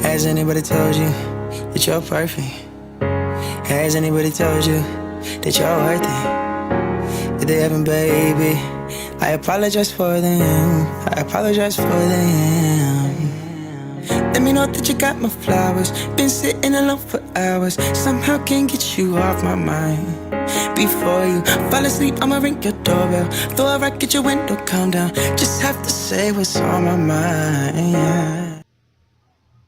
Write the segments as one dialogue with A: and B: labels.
A: Has anybody told you that you're perfect? Has anybody told you that you're worth it? If they haven't, baby, I apologize for them. I apologize for them. Let me know that you got my flowers. Been sitting alone for hours. Somehow can't get you off my mind. Before you fall asleep, I'ma ring your doorbell. Throw a rock at your window, calm down. Just have to say what's on my mind.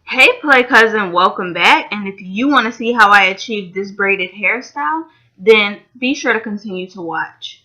B: Hey Play Cousin, welcome back. And if you want to see how I achieved this braided hairstyle, then be sure to continue to watch.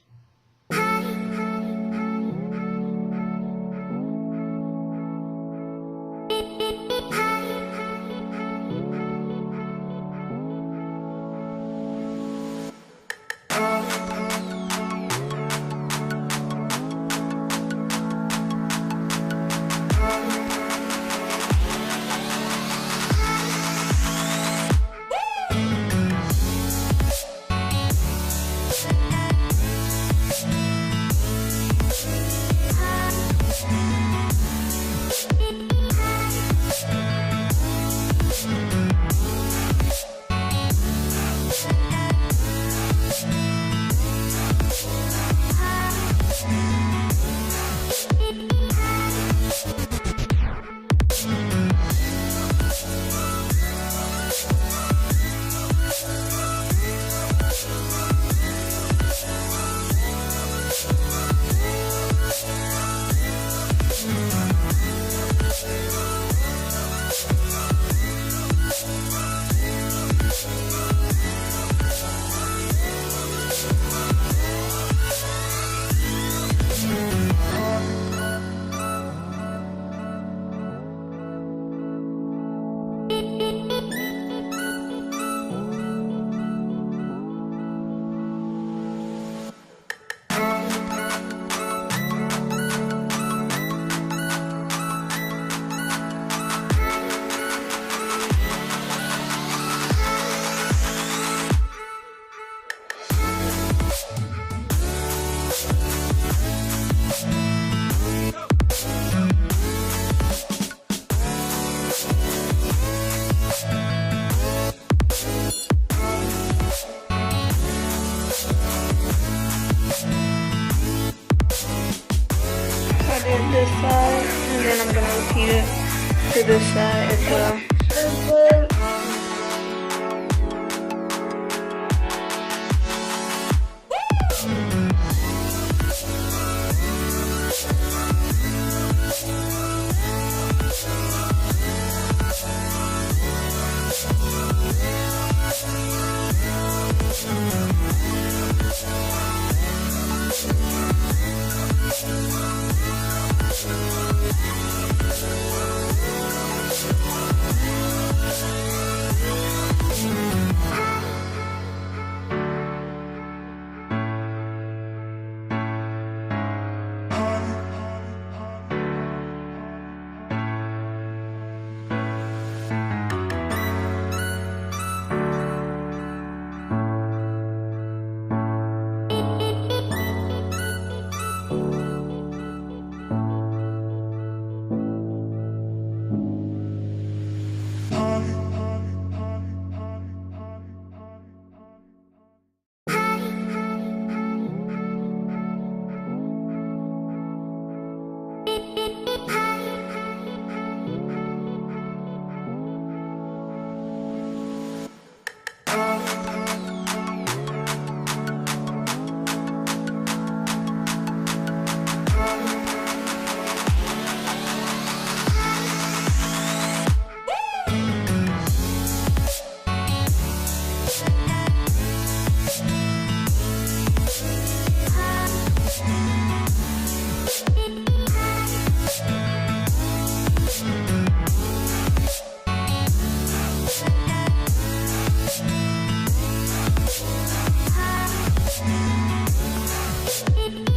B: This side, and then I'm gonna repeat it to this side as well.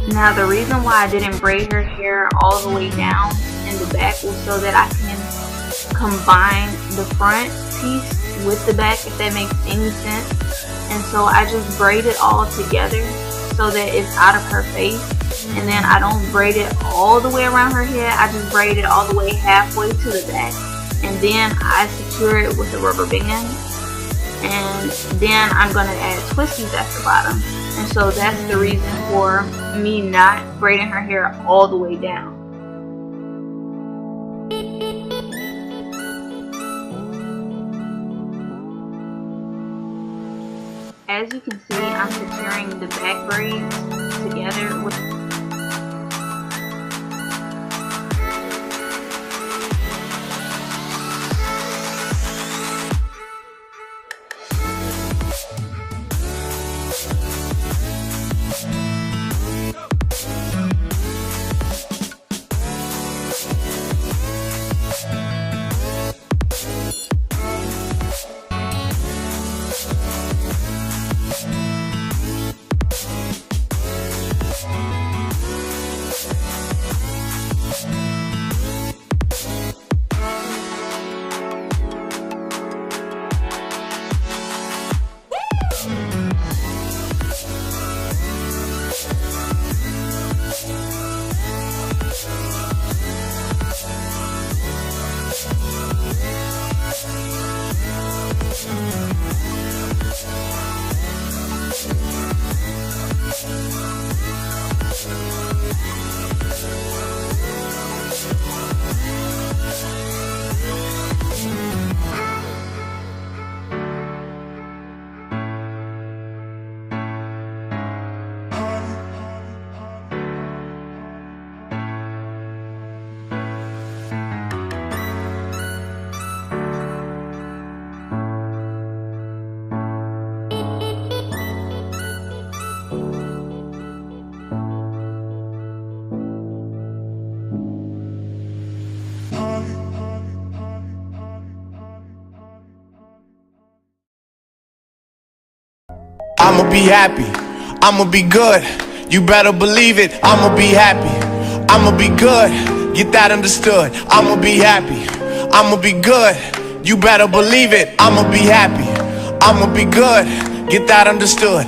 B: Now the reason why I didn't braid her hair all the way down in the back was so that I can combine the front piece with the back, if that makes any sense. And so I just braid it all together so that it's out of her face. And then I don't braid it all the way around her head, I just braid it all the way halfway to the back. and then I secure it with a rubber band, and then I'm going to add twisties at the bottom. And so that's the reason for me not braiding her hair all the way down. As you can see, I'm securing the back braids together with
C: I'ma be happy, I'ma be good, you better believe it. I'ma be happy, I'ma be good, get that understood. I'ma be happy, I'ma be good, you better believe it. I'ma be happy, I'ma be good, get that understood.